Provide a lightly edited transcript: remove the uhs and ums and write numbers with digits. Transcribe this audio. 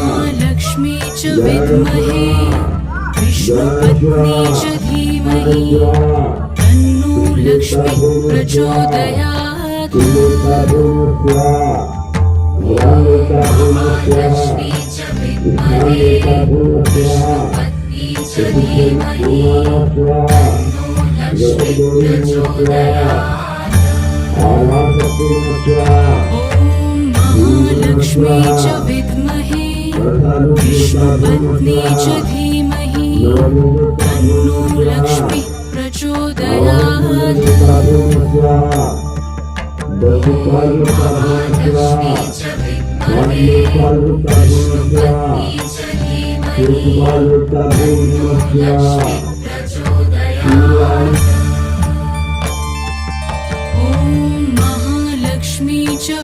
महालक्ष्मी च विद्महे विष्णुपत्नी च धीमहि तन्नो लक्ष्मी प्रचोदयात्। महालक्ष्मी च विद्महे विष्णुपत्नी च धीमहि तन्नो लक्ष्मी प्रचोदयात्। महालक्ष्मी च विद्महे विष्णुपत्नी च धीमहि तन्नो लक्ष्मी प्रचोदयात्। महालक्ष्मी च विद्महे विष्णुपत्नी च धीमहि तन्नो लक्ष्मी प्रचोदयात्।